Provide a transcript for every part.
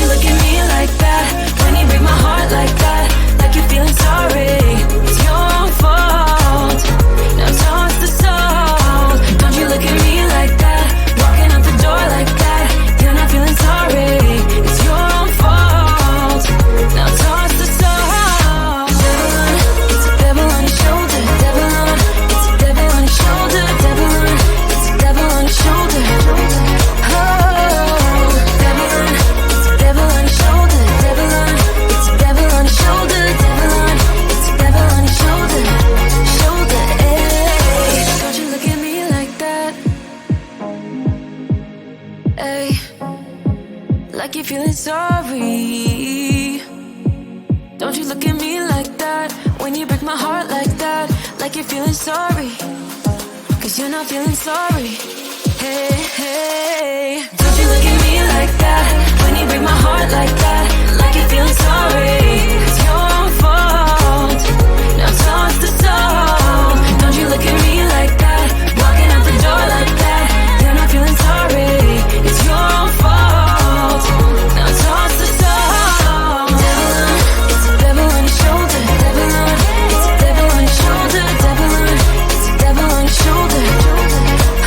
look at me like that? When you break my heart like that, like you're feeling sorry. It's your own fault. Now toss the salt. Don't you look at me like that? Walking out the door like that. You're not feeling sorry. It's your own fault. Now toss the salt. Devil on, it's a devil on your shoulder. Devil on, it's a devil on your shoulder. Devil on, it's a devil on your shoulder. Oh, devil on, it's a devil on your shoulder. Devil on, it's a devil on your shoulder. Devil on, it's a devil on your shoulder. Shoulder, hey. Don't you look at me like that? Hey, like you're feeling sorry. Don't you look at me like that? When you break my heart like that, like you're feeling sorry. Cause you're not feeling sorry. Hey, hey. Don't you look at me like that? When you break my heart like that, like you're feeling sorry. It's your own fault. Now toss the salt. Don't you look at me like that? Walking out the door like that. You're not feeling sorry. It's your own fault. Now toss the salt. Devil on, it's a devil on your shoulder. Devil on, it's a devil on your shoulder. Devil on, it's a devil on your shoulder.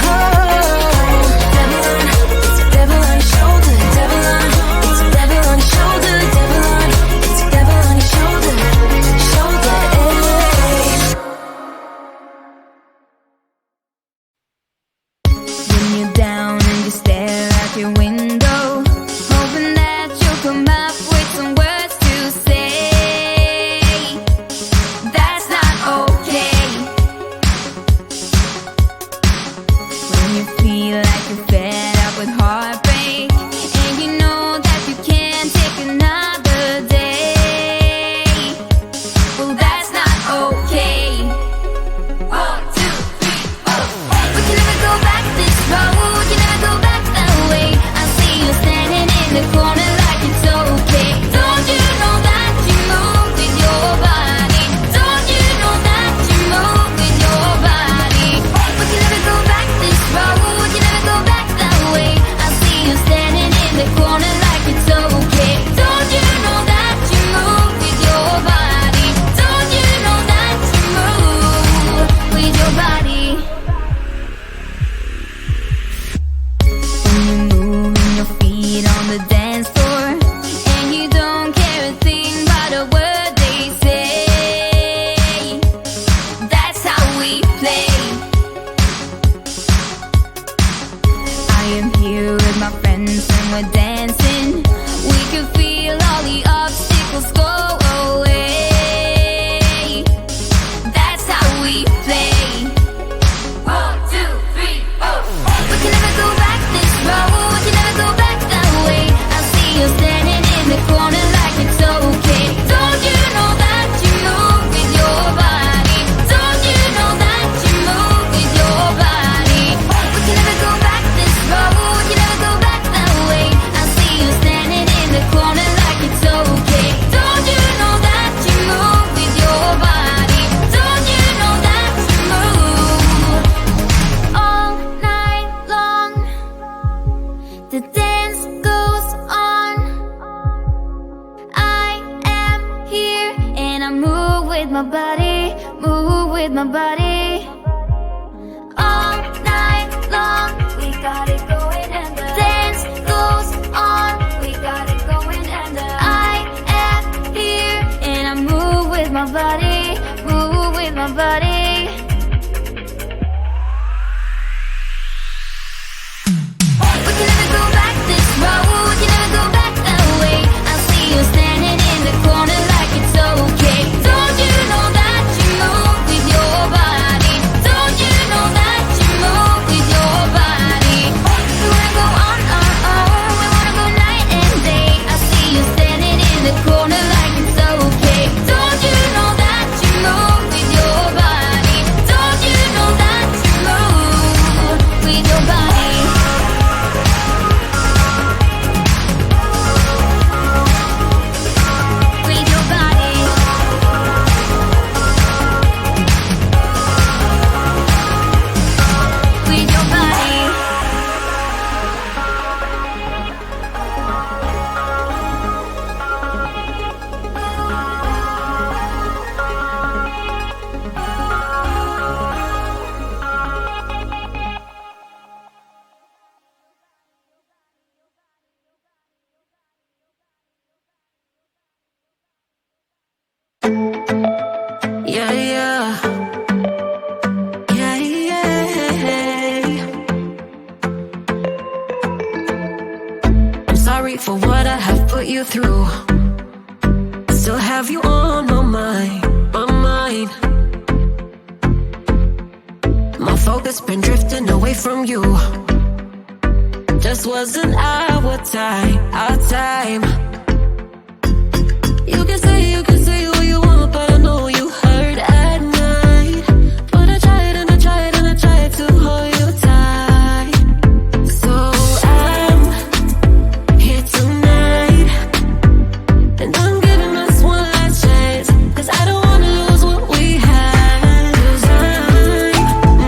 Oh, devil on, it's a devil on your shoulder. Devil on, it's a devil on your shoulder. Devil on, it's a devil on your shoulder. Shoulder, hey. When you're down and you stare out your window, hoping that you'll come up with some words to say. That's not okay. When you feel like you're fed up with heartbreak, and you know that you can't take another day. Well, that's not okay. 1, 2, 3, 4. We can never go back this road. You never go back that way. I see you standing in the corner like it's okay. Don't you know that you move with your body? Don't you know that you move with your body? We can never go back this road. You never go back that way. I see you standing in the corner like it's okay. Don't you know that you move with your body? Don't you know that you move with your body? When you're moving your feet on the dance floor, and you don't care a thing about a word they say. That's how we play. I am here with my friends and we're dancing. We can feel all the obstacles go away. That's how we play. 1, 2, 3, 4. We can never go back this road. You never go back that way. I see you standing in the corner like it's okay. Don't you know that you move with your body? Don't you know that you move with your body? We can never go back this road. You never go back that way. I see you standing in the corner like it's okay. Don't you know that you move with your body? Don't you know that you move all night long? The dance goes on. I am here and I move with my body, move with my body. All night long, we got it going and the dance goes on. We got it going and I am here and I move with my body, move with my body. We can never go back this road. You never go back that way. I see you standing in the corner like it's okay. Don't you know that you move with your body? Don't you know that you move with your body? We wanna go on our own. We wanna go night and day. I see you standing in the corner like it's okay. Don't you know that you move with your body? I've put you through. I still have you on my mind, my mind. My focus been drifting away from you. Just wasn't our time, our time. You can say what you want, but I know you hurt at night. But I tried and I tried and I tried to hold you tight. So I'm here tonight, and I'm giving us one last chance, 'cause I don't wanna lose what we had. 'Cause I'm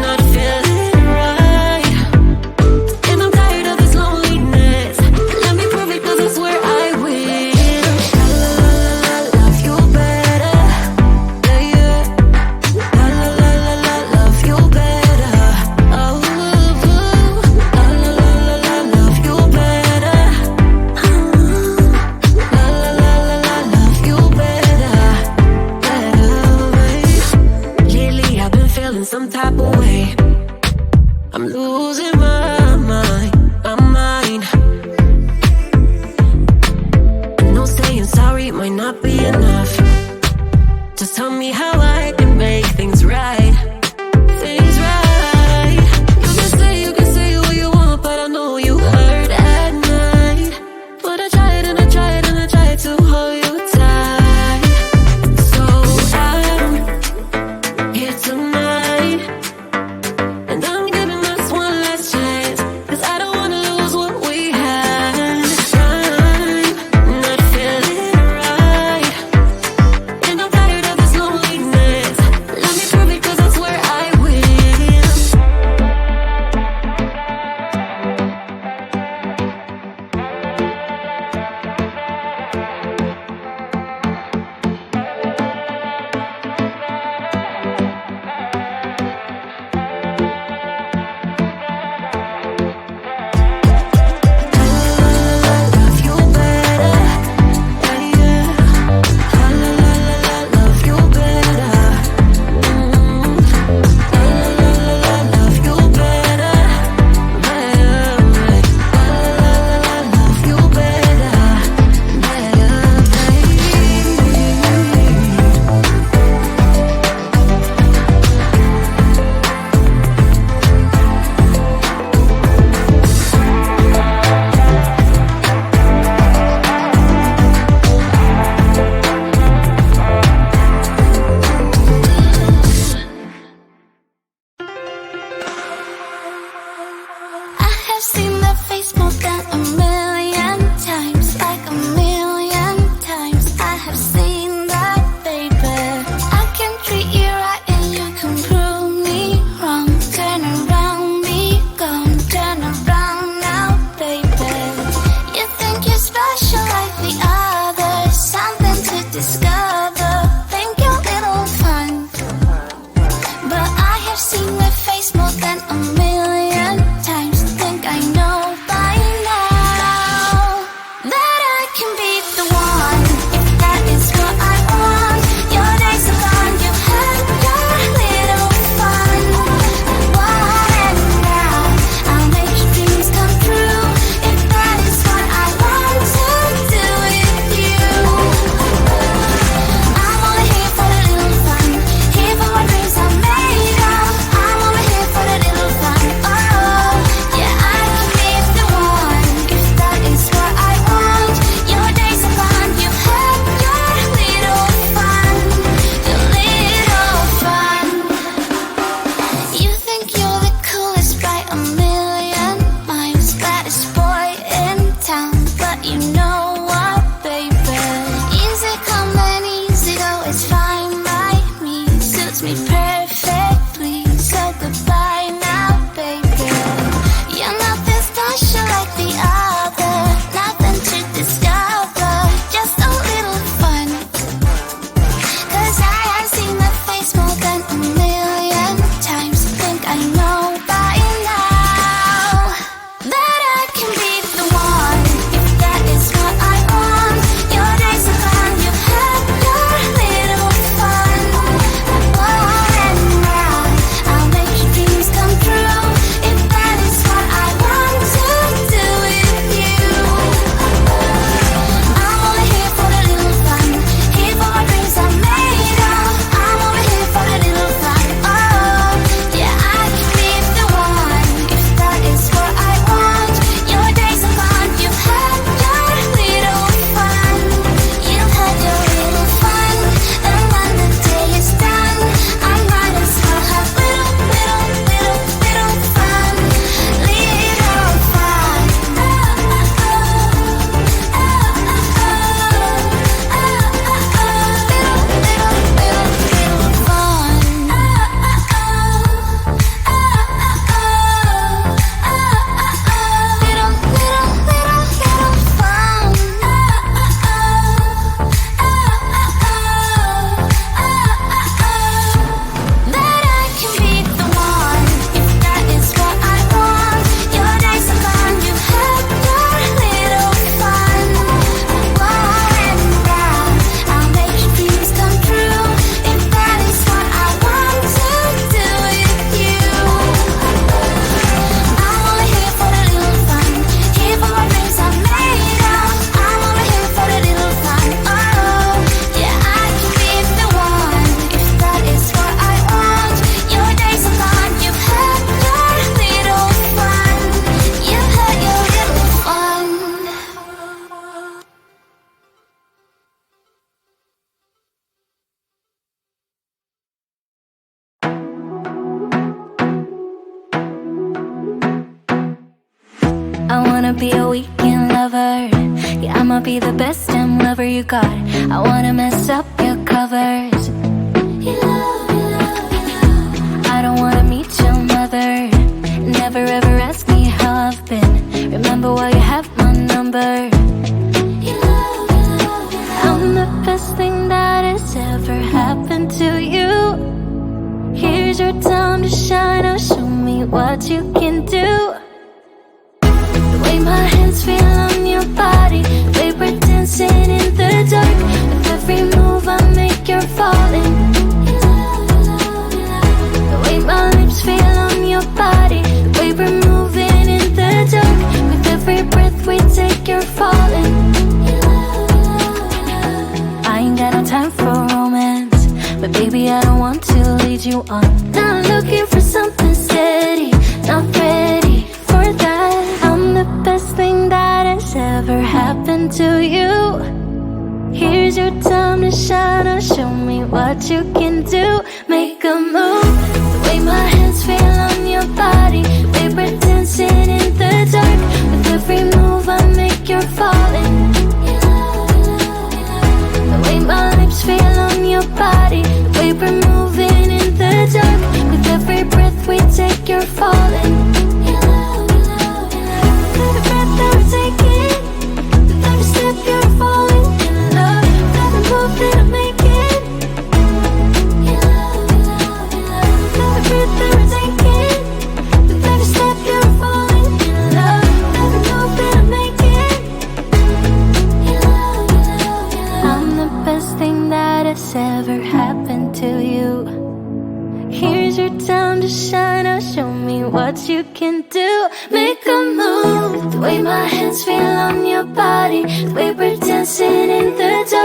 not feeling right, and I'm tired of this loneliness. Let me prove it, 'cause I swear I will. Love you better, yeah, yeah. Love you better. Oh, love you better. Love you better, Lately I've been feeling some type of way. I'm losing my mind, my mind. I know saying sorry might not be enough. Just tell me how I can make things right, things right. You can say what you want, but I know you hurt at night. But I tried and I tried and I tried to hold you tight. So I'm here tonight, and I'm giving us one last chance, 'cause I don't wanna lose what we had. I'm not feeling right, and I'm tired of this loneliness. Let me prove it, 'cause I swear I'ma be the best damn lover you got. I wanna mess up your covers. I don't wanna meet your mother. Never ever ask me how I've been. Remember why you have my number. I'm the best thing that has ever happened to you. Here's your time to shine. Now show me what you can do. The way my hands feel on your body, the way we're dancing in the dark. With every move I make, you're falling. The way my lips feel on your body, the way we're moving in the dark. With every breath we take, you're falling. I ain't got no time for romance, but baby I don't want to lead you on. Not looking for something steady, not ready for that. I'm the best thing that has ever happened to you. Here's your time to shine. Now show me what you can do. Make a move. The way my hands feel on your body, the way we're dancing in the dark. With every move I make, you're falling. The way my lips feel on your body, the way we're moving in the dark. With every breath we take, you're falling. With every breath that we're taking, with every step you're falling in love. With every move that I'm making, with every breath that we're taking, with every step you're falling in love. With every move that I'm making, I'm the best thing that has ever happened to you. Here's your time to shine. Now show me what you can do. Make a move. The way my hands feel on your body, the way we're dancing in the dark.